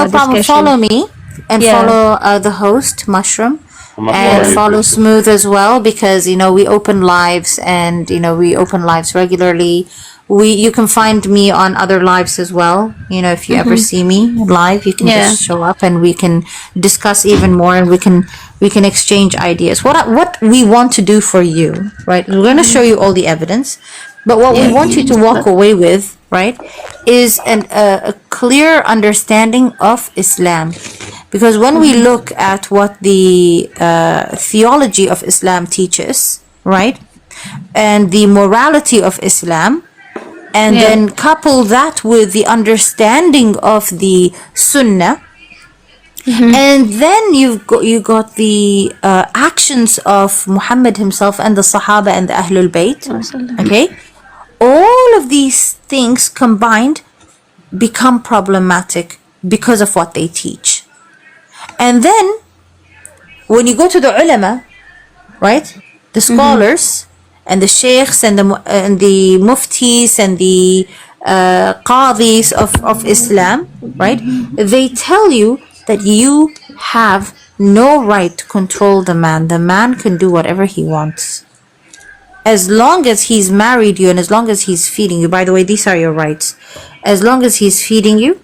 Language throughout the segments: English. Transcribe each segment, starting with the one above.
No problem. discussion. Follow me and Yeah. follow the host, Mushroom, I'm gonna and you follow too. Smooth as well, because we open lives, and we open lives regularly. You can find me on other lives as well. If you ever see me live, you can Yeah. just show up and we can discuss even more, and we can exchange ideas. What we want to do for you, right? We're going to show you all the evidence, but what we want you to walk away with, right, is a clear understanding of Islam. Because when we look at what the theology of Islam teaches, right, and the morality of Islam, and Yeah. then couple that with the understanding of the Sunnah, and then you got the actions of Muhammad himself and the Sahaba and the Ahlul Bayt. Okay, all of these things combined become problematic because of what they teach. And then when you go to the ulama, right, the scholars and the sheikhs and the muftis and the qadis of Islam, right, they tell you that you have no right to control the man. The man can do whatever he wants, as long as he's married you and as long as he's feeding you. By the way, these are your rights. As long as he's feeding you,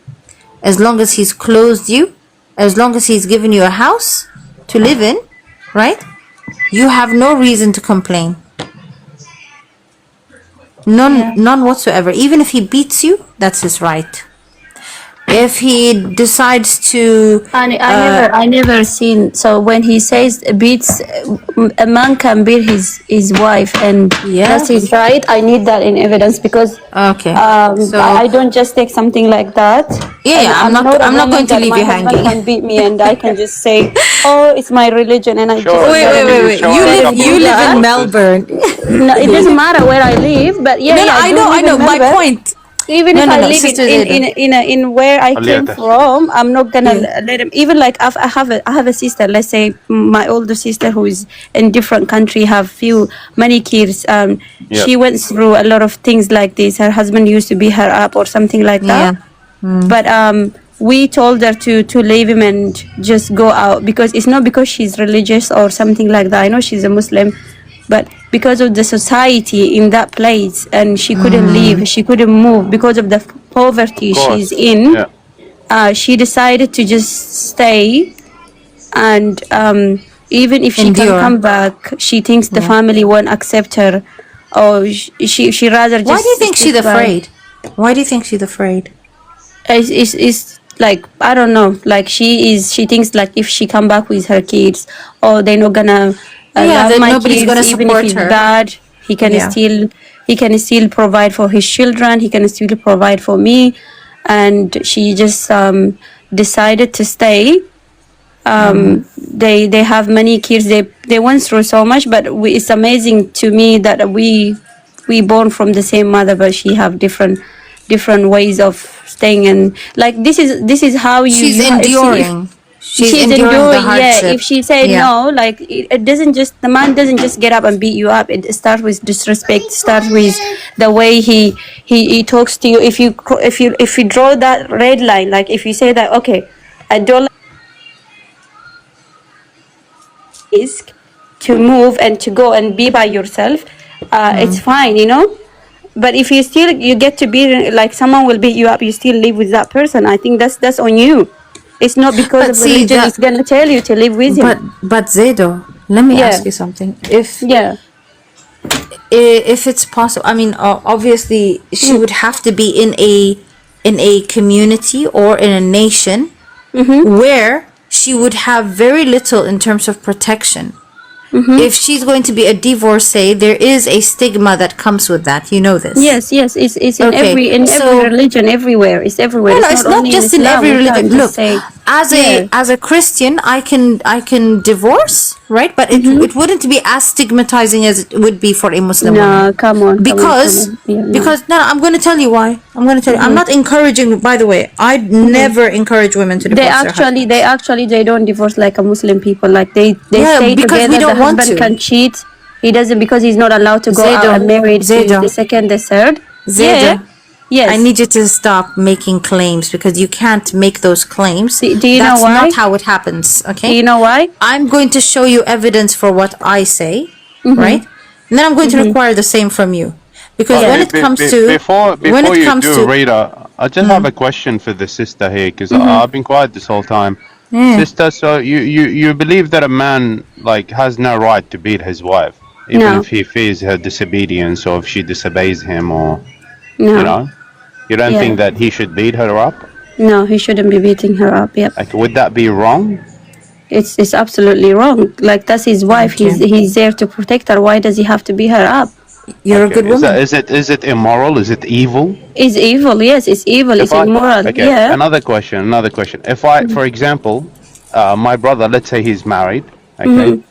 as long as he's clothed you, as long as he's given you a house to live in, right, you have no reason to complain. None whatsoever. Even if he beats you, that's his right. If he decides to I never seen. So when he says beats, a man can beat his wife, and Yeah. that's his right. I need that in evidence, because okay, so I don't just take something like that. Yeah, And I'm not a going woman to that leave my you husband hanging. can beat me, and I can just say, "Oh, it's my religion," and I Sure. just wait. Show You her live something. you live in Melbourne. No, it doesn't matter where I live, but yeah, No, I do I live know. in My Melbourne. point. Even No, if no, I no, live Sister in where I came Aliata. from, I'm not gonna Yeah. let him. Even like I have a sister. Let's say my older sister who is in different country, have many kids. Yeah. She went through a lot of things like this. Her husband used to beat her up or something like that. Yeah. But we told her to leave him and just go out, because it's not because she's religious or something like that. I know she's a Muslim, but because of the society in that place, and she couldn't leave, she couldn't move because of the poverty Of course. she's in. Yeah. She decided to just stay, and even if she can Endure. come back, she thinks the family won't accept her, or she rather just. Why do you think she's stick by- afraid? Why do you think she's afraid? It's like, I don't know, like she thinks like if she come back with her kids, or they're not gonna love that my nobody's kids, gonna even support if it's her. bad, he can still provide for his children, he can still provide for me. And she just decided to stay. They have many kids, they went through so much, but it's amazing to me that we born from the same mother, but she have different ways of staying. And like this is how She's you enduring. She's she's enduring the enduring. hardship. Yeah, if she said Yeah. no, like it doesn't just, the man doesn't just get up and beat you up. It starts with disrespect, starts with the way he talks to you. If you draw that red line, like if you say that, okay, I don't like risk to move and to go and be by yourself, it's fine, But if you get to be like someone will beat you up, you still live with that person. I think that's on you. It's not because But of see, religion. It's gonna tell you to live with him. But Zaido, let me Yeah. ask you something. If it's possible, I mean, obviously she would have to be in a community or in a nation where she would have very little in terms of protection. If she's going to be a divorcee, there is a stigma that comes with that. You know this. Yes. It's in Okay, every religion, everywhere. It's everywhere. No, it's not only just in Islam. every We can't religion. just Look, say, as a Christian, I can divorce, right? But it wouldn't be as stigmatizing as it would be for a Muslim woman. no, come on. Because Yeah, no. because no, I'm going to tell you why. I'm not encouraging. By the way, I'd never encourage women to divorce. they actually they don't divorce like a Muslim people. Like they Yeah, stay because together. we don't The want husband to. can cheat. He doesn't, because he's not allowed to go out Zaido, and marry Zaido. the second, the third. Zaido, Yes. I need you to stop making claims because you can't make those claims. Do you know why? That's not how it happens, okay? Do you know why? I'm going to show you evidence for what I say, right? And then I'm going to require the same from you. Because when it comes to before you do, Rita, I just have a question for the sister here because I've been quiet this whole time. Sister, so you believe that a man like has no right to beat his wife, even No. if he fears her disobedience or if she disobeys him, or No. you know, you don't Yeah. think that he should beat her up? No, he shouldn't be beating her up. Yep. Like, would that be wrong? It's absolutely wrong. Like, that's his wife. He's there to protect her. Why does he have to beat her up? You're a good woman. Is it immoral? Is it evil? It's evil. Yes, it's evil. It's immoral. Okay. Yeah. Another question. If I, for example, my brother, let's say he's married, okay,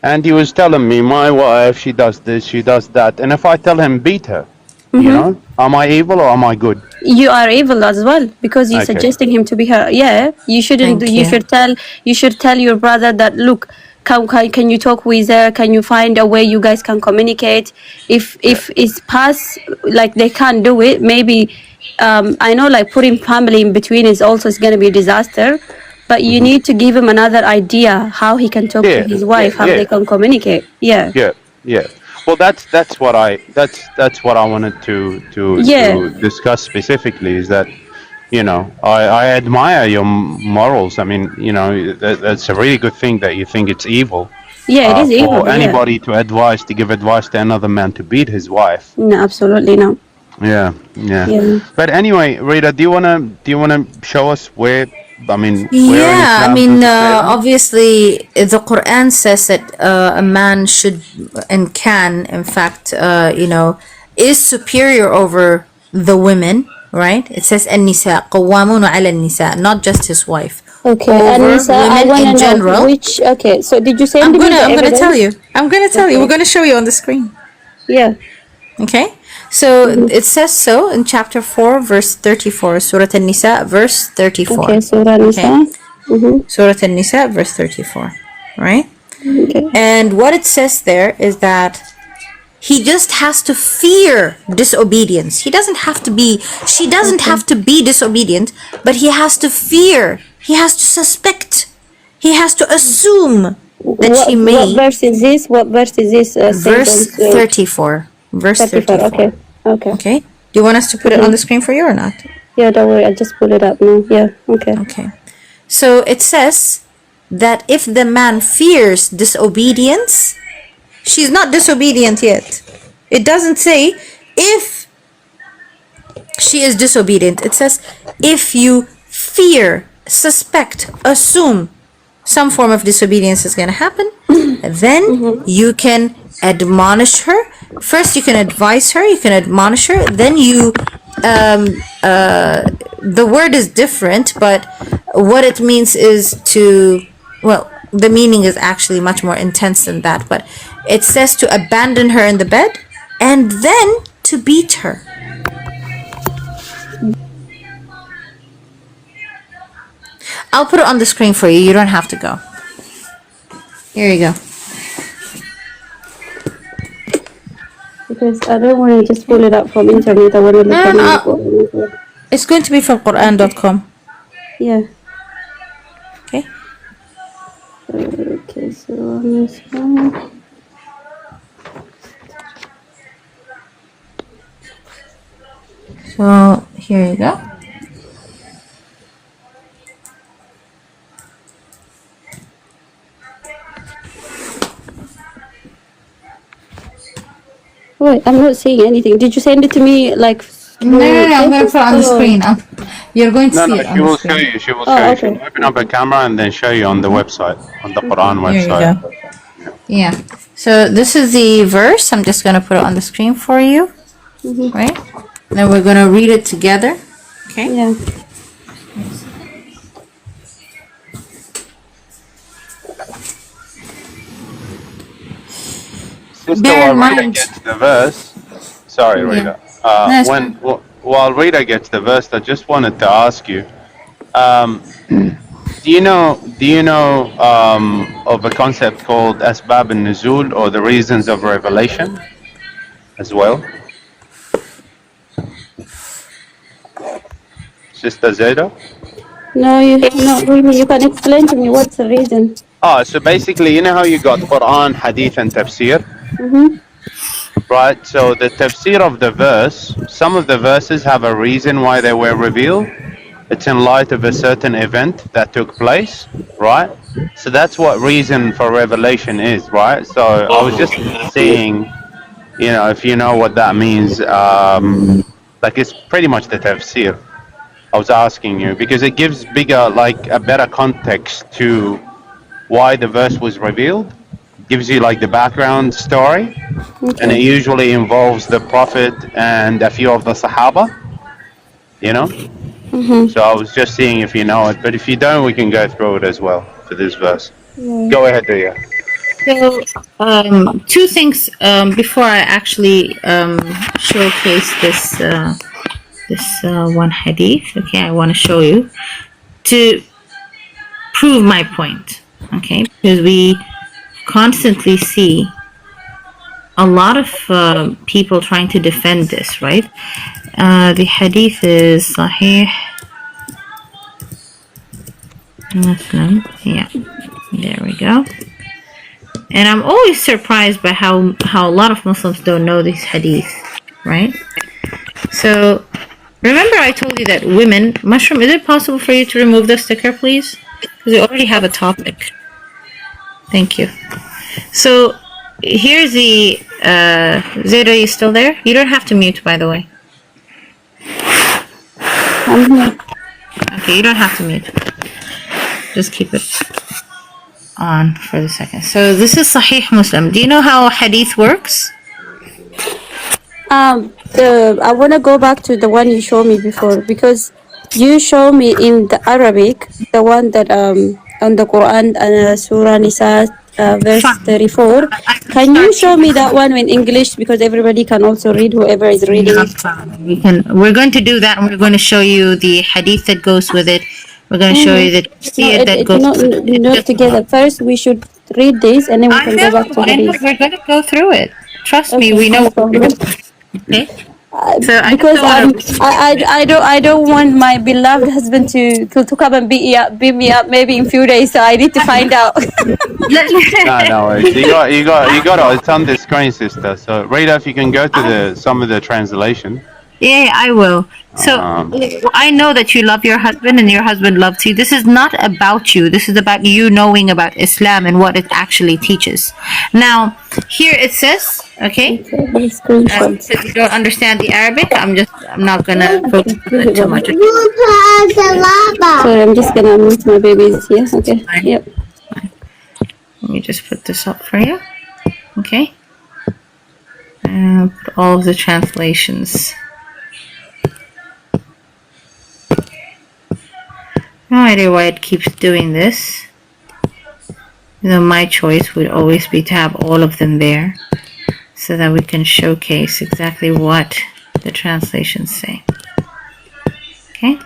and he was telling me my wife, she does this, she does that, and if I tell him beat her, you know, am I evil or am I good? You are evil as well because you're Okay. suggesting him to be her. Yeah, you shouldn't. Thank You you. should tell your brother that, look, can you talk with her? Can you find a way you guys can communicate? If it's past, like they can't do it, maybe I know like putting family in between is also going to be a disaster, but you need to give him another idea how he can talk to his wife, how they can communicate. Yeah. Well, that's what I wanted to discuss specifically, is that, you know, I admire your morals. I mean, you know, that's a really good thing that you think it's evil. Yeah, it is evil. For anybody to give advice to another man to beat his wife. No, absolutely no. Yeah. But anyway, Rita, do you wanna show us where? I mean, where in Yeah, I Islam mean, does it say that? obviously, the Quran says that a man should and can, in fact, you know, is superior over the women, right? It says النساء قوامون على النساء, not just his wife. Okay, Over Anissa, I women want in to know general. which. Okay, so did you send I'm me the gonna evidence? tell you. I'm gonna tell you. We're gonna show you on the screen. Yeah. Okay, so it says so in chapter 4, verse 34, Surah An-Nisa, verse 34. Okay, Surah Nisa. Surah An-Nisa, verse 34, right? Okay. And what it says there is that he just has to fear disobedience. He doesn't have to be, she doesn't have to be disobedient, but he has to fear, he has to suspect, he has to assume that she may. What verse is this? What verse is this? Verse 34. Verse 34. Okay. Okay. Okay. Do you want us to put it on the screen for you or not? Yeah, don't worry. I just pull it up now. Yeah. Okay. Okay. So it says that if the man fears disobedience, she's not disobedient yet. It doesn't say if she is disobedient. It says if you fear, suspect, assume some form of disobedience is going to happen, then you can admonish her. First, you can advise her, you can admonish her, then you the word is different, but what it means is to, well, the meaning is actually much more intense than that, but it says to abandon her in the bed and then to beat her. I'll put it on the screen for you. You don't have to go. Here you go. Because I don't want to just pull it up from internet. I want to look at it. It's going to be from Quran.com. Yeah. Okay. Okay. So on this one. So here you go. Wait, I'm not seeing anything. Did you send it to me like? No, I'm going to put it on the screen. You're going to see it on she the will screen. show you. She will show you. okay. She'll open up a camera and then show you on the website, on the Quran Here you website. go. Yeah. So this is the verse. I'm just going to put it on the screen for you. Right? And then we're going to read it together. Okay? Yeah. Sister, Bear in while Rita mind- gets the verse, sorry, Rita. it's While Rita gets the verse, I just wanted to ask you, do you know of a concept called Asbab al-Nuzul, or the reasons of revelation, as well? Sister Zeda? No, not really. You can explain to me what's the reason. Oh, so basically, you know how you got Quran, Hadith, and Tafsir, right? So the Tafsir of the verse, some of the verses have a reason why they were revealed. It's in light of a certain event that took place, right? So that's what reason for revelation is, right? So I was just saying, you know, if you know what that means, like it's pretty much the Tafsir. I was asking you because it gives bigger, like a better context to why the verse was revealed, gives you like the background story, and it usually involves the Prophet and a few of the Sahaba, you know? So I was just seeing if you know it, but if you don't, we can go through it as well for this verse. Go ahead, Dia. So, two things before I actually showcase this one hadith. Okay, I want to show you to prove my point. Okay, because we constantly see a lot of people trying to defend this, right? The hadith is Sahih Muslim. Yeah, there we go. And I'm always surprised by how a lot of Muslims don't know these hadith, right? So, remember I told you that women, Mushroom, is it possible for you to remove the sticker, please? Because we already have a topic. Thank you. So, here's the, Zeta, are you still there? You don't have to mute, by the way. I'm here. Okay, you don't have to mute. Just keep it on for the second. So this is Sahih Muslim. Do you know how hadith works? I want to go back to the one you showed me before, because you showed me in the Arabic, the one that on the Quran, Surah Nisa, verse 34. Can you show me that one in English, because everybody can also read, whoever is reading it? We're going to do that, and we're going to show you the hadith that goes with it. We're going to show you the tafsir that goes with it. Not together. First, we should read this, and then we can go back to hadith. We're going to go through it. Trust me, Okay, we know no what we're problem. doing. Okay? So Because I don't want my beloved husband to come and beat me up maybe in few days, so I need to find out. No worries. You got it. It's on the screen, sister. So, Rita, if you can go to some of the translation. Yeah, I will. So I know that you love your husband and your husband loves you. This is not about you. This is about you knowing about Islam and what it actually teaches. Now, here it says, okay, since you don't understand the Arabic, I'm not gonna focus on it too much. Sorry, I'm just gonna mute my babies here. Okay. Yep. Let me just put this up for you. Okay. Put all of the translations. No idea why it keeps doing this. You know, my choice would always be to have all of them there so that we can showcase exactly what the translations say. Okay?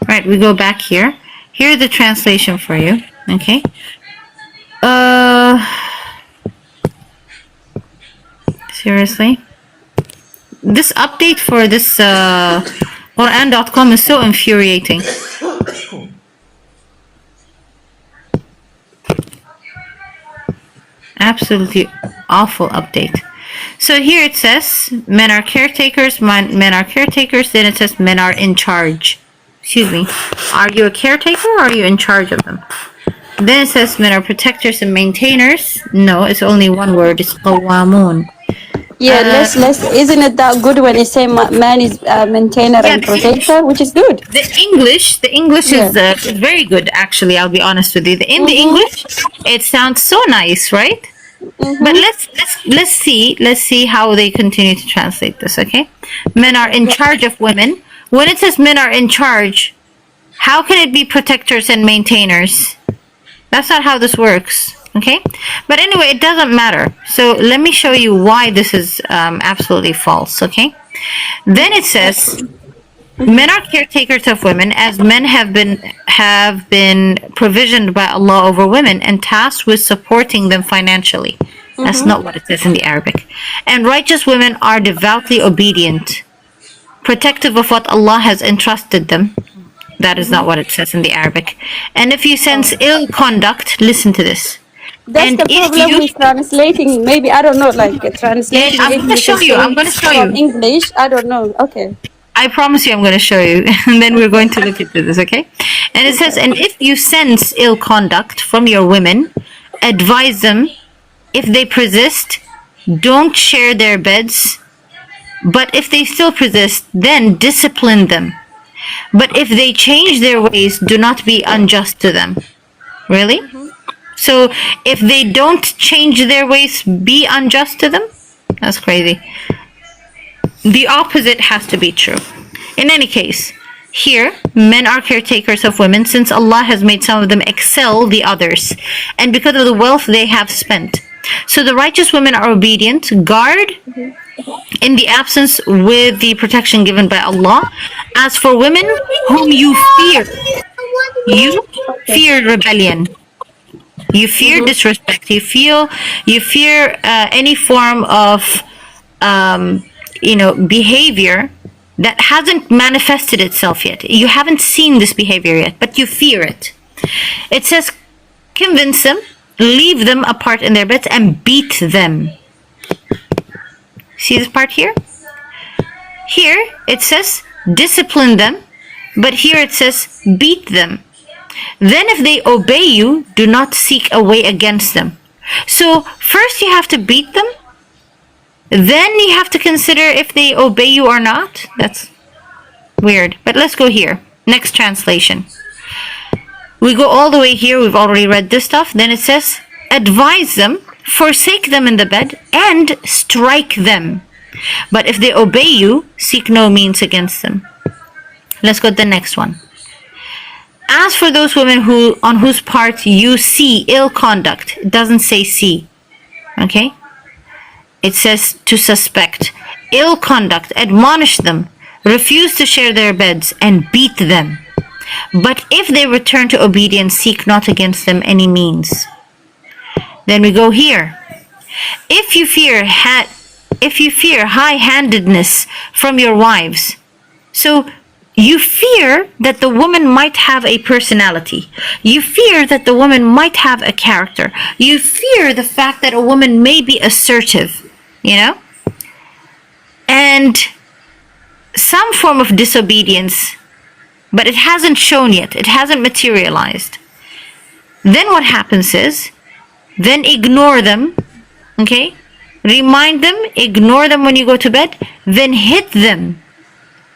Right, we go back here. Here's the translation for you. Okay? Seriously? This update for this Quran.com is so infuriating. Absolutely awful update. So here it says men are caretakers, men are caretakers, then it says men are in charge. Excuse me. Are you a caretaker or are you in charge of them? Then it says men are protectors and maintainers. No, it's only one word. It's qawamun. Yeah, let's. Isn't it that good when you say man is maintainer and protector, which is good? The English is very good. Actually, I'll be honest with you. In the English, it sounds so nice, right? But let's see how they continue to translate this. Okay, men are in charge of women. When it says men are in charge, how can it be protectors and maintainers? That's not how this works. Okay, but anyway, it doesn't matter. So let me show you why this is absolutely false. Okay, then it says men are caretakers of women, as men have been provisioned by Allah over women and tasked with supporting them financially. That's not what it says in the Arabic. And righteous women are devoutly obedient, protective of what Allah has entrusted them. That is not what it says in the Arabic. And if you sense ill conduct, listen to this. That's And the if problem you- with translating. Maybe, I don't know, like translating. I'm Maybe gonna you show can you. say I'm gonna show from you. English. I don't know. Okay. I promise you I'm going to show you. And then we're going to look into this, okay? And it says, and if you sense ill conduct from your women, advise them. If they persist, don't share their beds. But if they still persist, then discipline them. But if they change their ways, do not be unjust to them. Really? So if they don't change their ways, be unjust to them? That's crazy. The opposite has to be true. In any case, here, men are caretakers of women since Allah has made some of them excel the others, and because of the wealth they have spent. So the righteous women are obedient, guard in the absence with the protection given by Allah. As for women whom you fear rebellion. You fear disrespect. You fear any form of behavior that hasn't manifested itself yet. You haven't seen this behavior yet, but you fear it. It says, convince them, leave them apart in their beds, and beat them. See this part here? Here it says, discipline them, but here it says, beat them. Then if they obey you, do not seek a way against them. So first you have to beat them, then you have to consider if they obey you or not. That's weird. But let's go here. Next translation. We go all the way here. We've already read this stuff. Then it says, advise them, forsake them in the bed, and strike them. But if they obey you, seek no means against them. Let's go to the next one. As for those women on whose part you see ill conduct, it doesn't say see. Okay? It says to suspect ill conduct, admonish them, refuse to share their beds, and beat them. But if they return to obedience, seek not against them any means. Then we go here. If you fear high-handedness from your wives, so you fear that the woman might have a personality. You fear that the woman might have a character. You fear the fact that a woman may be assertive. And some form of disobedience, but it hasn't shown yet. It hasn't materialized. Then what happens is, then ignore them, okay? Remind them, ignore them when you go to bed, then hit them.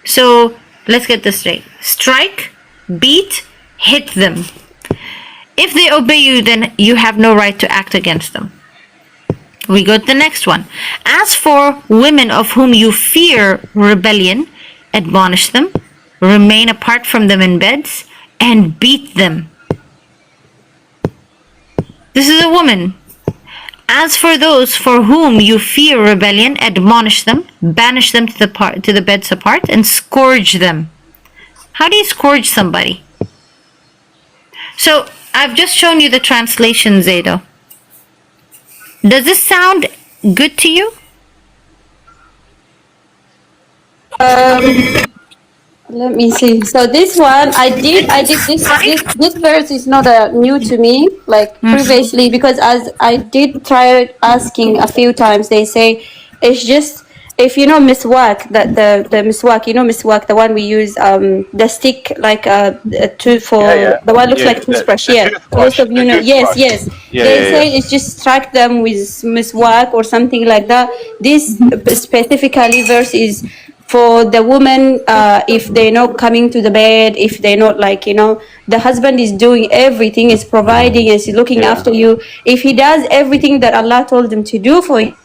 So let's get this straight. Strike, beat, hit them. If they obey you, then you have no right to act against them. We go to the next one. As for women of whom you fear rebellion, admonish them, remain apart from them in beds, and beat them. This is a woman. As for those for whom you fear rebellion, admonish them, banish them to the beds apart, and scourge them. How do you scourge somebody? So I've just shown you the translation, Zaido. Does this sound good to you? Let me see. So this one, I did this verse is not new to me, like previously, because as I did try asking a few times, they say it's just, if you know miswak, that the miswak, miswak, the one we use, the stick, like the one looks like toothbrush. Most of you know. Yes. They say it's just strike them with miswak or something like that. This specifically verse is for the woman, if they're not coming to the bed, if they're not the husband is doing everything, is providing, is looking after you. If he does everything that Allah told him to do for you.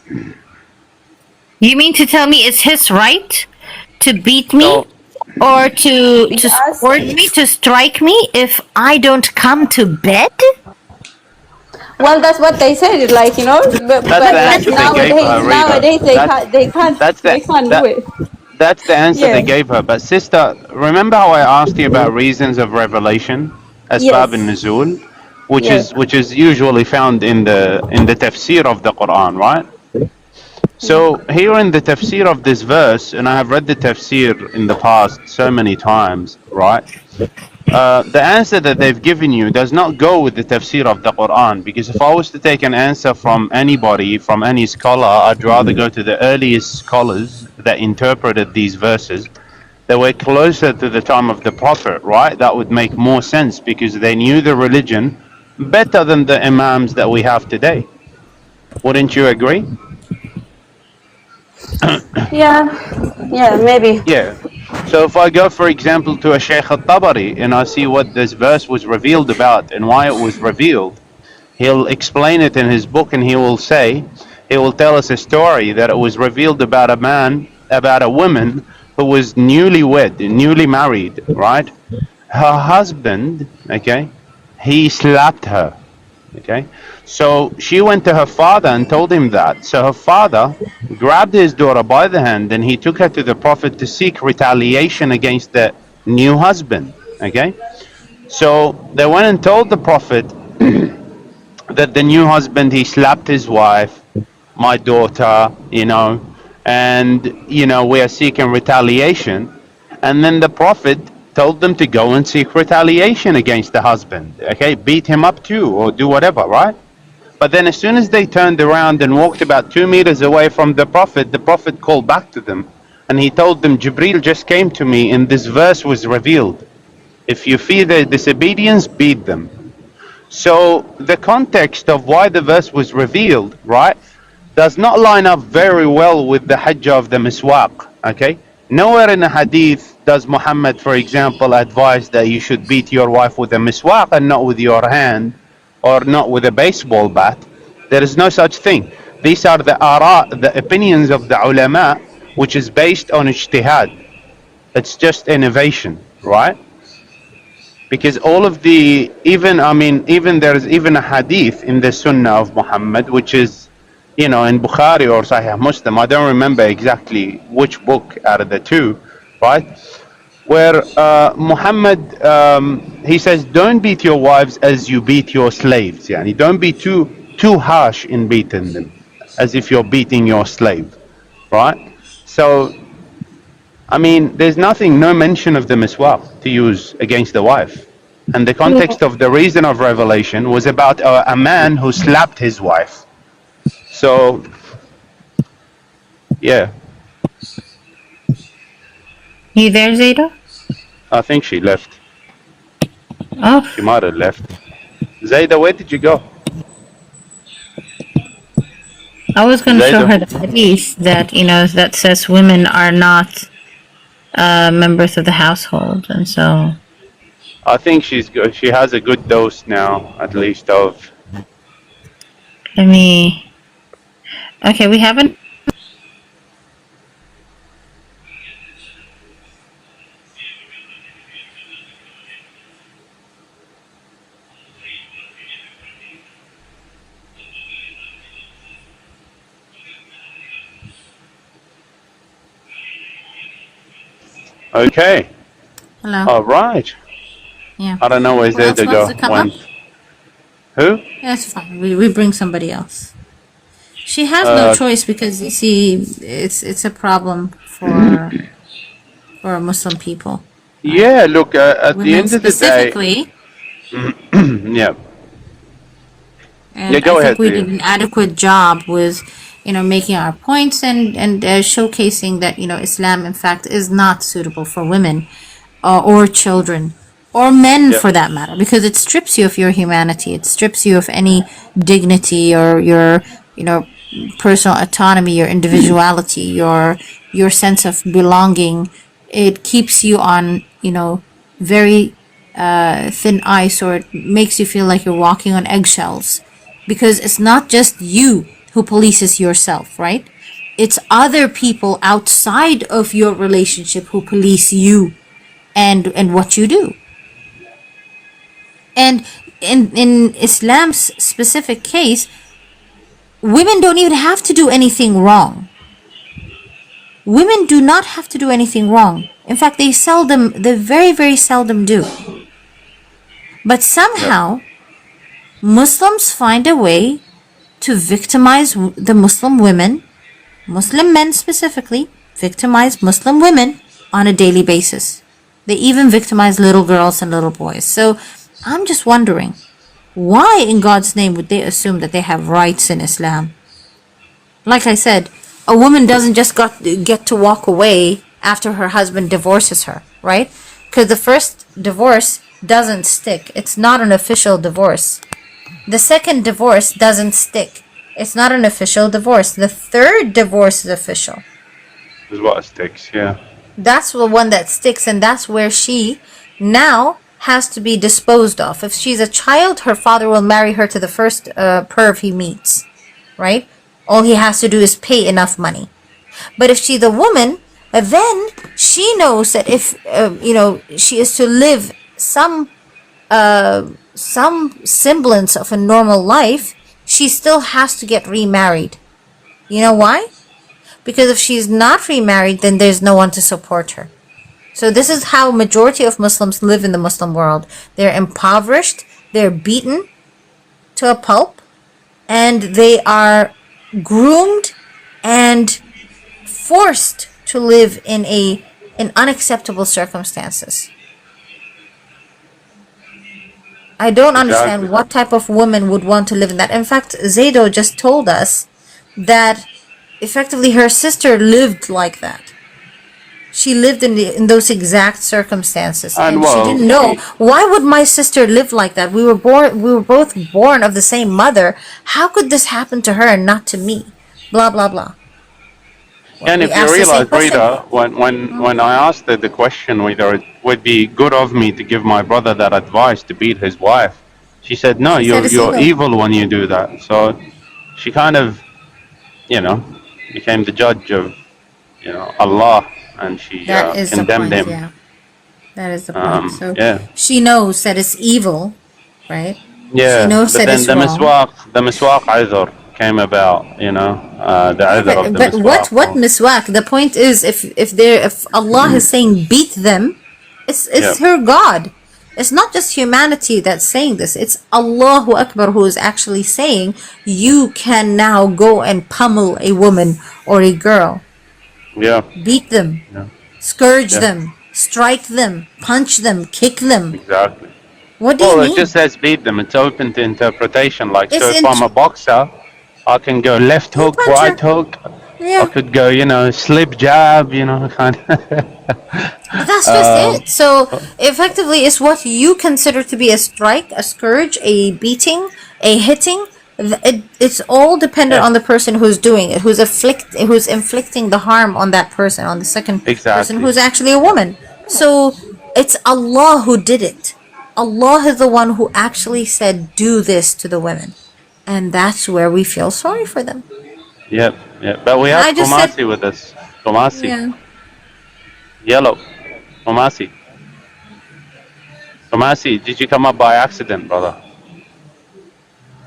You mean to tell me it's his right to beat me or to scourge me, to strike me if I don't come to bed? Well, that's what they said, but nowadays they can't do it. That's the answer they gave her. But sister, remember how I asked you about reasons of revelation, asbab al-nuzul, which is usually found in the tafsir of the Quran, right? So here in the tafsir of this verse, and I have read the tafsir in the past so many times, right? The answer that they've given you does not go with the tafsir of the Quran, because if I was to take an answer from anybody, from any scholar, I'd rather go to the earliest scholars that interpreted these verses. They were closer to the time of the Prophet, right? That would make more sense because they knew the religion better than the imams that we have today. Wouldn't you agree? Yeah, yeah, maybe. Yeah. So if I go, for example, to a Shaykh al-Tabari and I see what this verse was revealed about and why it was revealed, he'll explain it in his book, and he will tell us a story that it was revealed about a woman who was newly married, right? Her husband, okay, he slapped her, okay? So she went to her father and told him that. So her father grabbed his daughter by the hand and he took her to the Prophet to seek retaliation against the new husband, okay? So they went and told the Prophet that the new husband, he slapped his wife, my daughter, and we are seeking retaliation. And then the Prophet told them to go and seek retaliation against the husband, okay, beat him up too or do whatever, right? But then as soon as they turned around and walked about 2 meters away from the Prophet called back to them and he told them, Jibreel just came to me and this verse was revealed. If you fear their disobedience, beat them. So the context of why the verse was revealed, right, does not line up very well with the hajj of the miswak, okay? Nowhere in the hadith does Muhammad, for example, advise that you should beat your wife with a miswak and not with your hand or not with a baseball bat. There is no such thing. These are the opinions of the ulama, which is based on ijtihad. It's just innovation, right? Because all of even there is even a hadith in the Sunnah of Muhammad, which is, in Bukhari or Sahih Muslim, I don't remember exactly which book out of the two, right? Where Muhammad, he says, don't beat your wives as you beat your slaves. Yani, don't be too harsh in beating them, as if you're beating your slave, right? So, there's no mention of the miswak to use against the wife. And the context of the reason of revelation was about a man who slapped his wife. So, yeah. You there, Zayda? I think she left. Oh, She might have left. Zayda, where did you go? I was going to show Zayda. her the hadith that, that says women are not members of the household. And so... I think she's good. She has a good dose now, at least of... Okay, we haven't... Okay. Hello. All right. Yeah. I don't know where Zayda go. Who? That's fine. We bring somebody else. She has no choice because, you see, it's a problem for Muslim people. Yeah, look, at the end of the day... Specifically. Yeah. And Yeah, go I ahead, think we dear. did an adequate job with, making our points and showcasing that, Islam, in fact, is not suitable for women or children or men Yep. for that matter, because it strips you of your humanity. It strips you of any dignity or your, personal autonomy, your individuality, your sense of belonging. It keeps you on, very thin ice, or it makes you feel like you're walking on eggshells, because it's not just you who polices yourself, right? It's other people outside of your relationship who police you and what you do. And in Islam's specific case, women don't even have to do anything wrong. Women do not have to do anything wrong. In fact, they very, very seldom do. But somehow, Muslims find a way to victimize the Muslim women Muslim men specifically victimize Muslim women on a daily basis. They even victimize little girls and little boys. So I'm just wondering, why in God's name would they assume that they have rights in Islam? Like I said, a woman doesn't just get to walk away after her husband divorces her, right? Because the first divorce doesn't stick. It's not an official divorce. The second divorce doesn't stick. It's not an official divorce. The third divorce is official. Is what sticks, yeah. That's the one that sticks, and that's where she now has to be disposed of. If she's a child, her father will marry her to the first perv he meets, right? All he has to do is pay enough money. But if she's a woman, then she knows that if she is to live some semblance of a normal life, she still has to get remarried. You know why? Because if she's not remarried, then there's no one to support her. So this is how majority of Muslims live in the Muslim world. They're impoverished, they're beaten to a pulp, and they are groomed and forced to live in unacceptable circumstances. I don't understand what type of woman would want to live in that. In fact, Zaido just told us that effectively her sister lived like that. She lived in those exact circumstances, and she didn't know. Why would my sister live like that? We were both born of the same mother. How could this happen to her and not to me? Blah blah blah. And if you realize, Rita, when I asked her the question whether it would be good of me to give my brother that advice to beat his wife, she said, no, you're evil when you do that. So she kind of, became the judge of, Allah, and she condemned him. Yeah. That is the point. So she knows that it's evil, right? Yeah, she knows but that then it's wrong. the miswak idhr came about, the idhr of the but miswak. what miswak? The point is, if Allah is saying beat them, it's her God. It's not just humanity that's saying this. It's Allahu Akbar who is actually saying you can now go and pummel a woman or a girl. Yeah. Beat them. Yeah. Scourge them. Strike them. Punch them. Kick them. Exactly. What do you mean? It just says beat them. It's open to interpretation. Like, so if I'm a boxer, I can go left hook, right hook. Yeah. I could go, slip jab, kind of. That's just it. So effectively, it's what you consider to be a strike, a scourge, a beating, a hitting. It's all dependent on the person who's doing it, who's inflicting the harm on that person, on the second person who's actually a woman. So it's Allah who did it. Allah is the one who actually said, do this to the women. And that's where we feel sorry for them. Yep. But we have Kumasi with us. Kumasi. Yeah. Yellow. Kumasi. Kumasi, did you come up by accident, brother?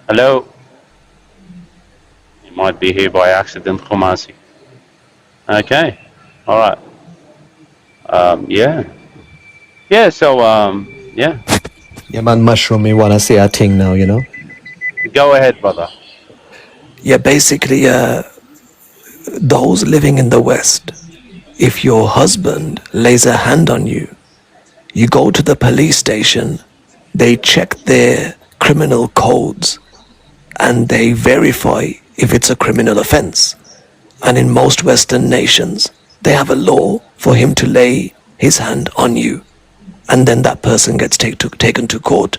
Hello? You might be here by accident, Kumasi. Okay. All right. Yeah. So, yeah. Yeah, man, Mushroom, we want to say a thing now, Go ahead, brother. Yeah, basically, those living in the West, if your husband lays a hand on you, you go to the police station, they check their criminal codes, and they verify if it's a criminal offense. And in most Western nations, they have a law for him to lay his hand on you. And then that person gets taken to court,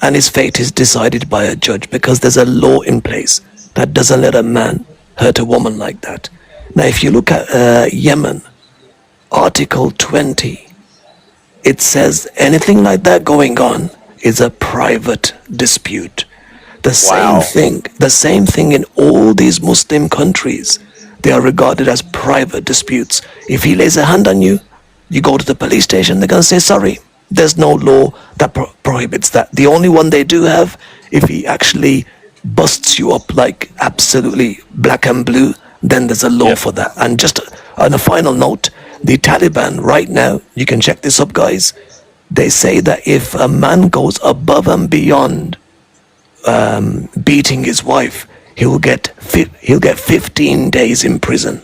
and his fate is decided by a judge, because there's a law in place that doesn't let a man hurt a woman like that. Now, if you look at Yemen, Article 20, it says anything like that going on is a private dispute. The same thing in all these Muslim countries. They are regarded as private disputes. If he lays a hand on you, you go to the police station, they're going to say, sorry, there's no law that prohibits that. The only one they do have, if he actually busts you up like absolutely black and blue, then there's a law for that. And just on a final note, the Taliban right now, you can check this up, guys, they say that if a man goes above and beyond beating his wife, he'll get 15 days in prison.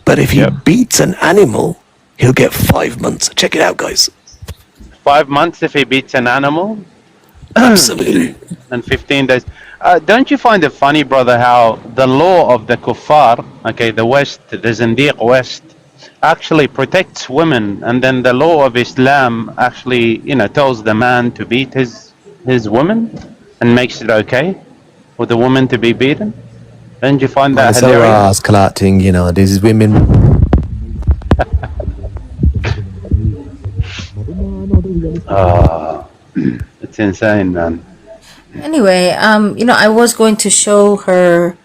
But if he Yep. beats an animal, he'll get 5 months. Check it out, guys. 5 months if he beats an animal, Absolutely. and 15 days. Don't you find it funny, brother, how the law of the kuffar, okay, the West, the Zindiq West, actually protects women, and then the law of Islam actually, tells the man to beat his woman and makes it okay for the woman to be beaten? Don't you find that It's so hilarious? collecting, these women. It's insane, man. Anyway, I was going to show her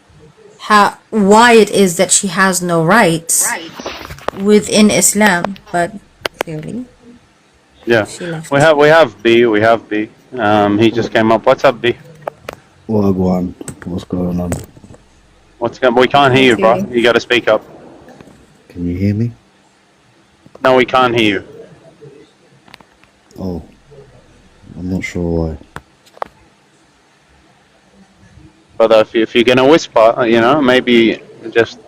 why it is that she has no rights within Islam, but clearly Yeah, she left. we have B. He just came up. What's up, B? Wagwan, what's going on? We can't hear you, bro. You got to speak up. Can you hear me? No, we can't hear you. Oh, I'm not sure why. Brother, if you're gonna whisper, maybe just,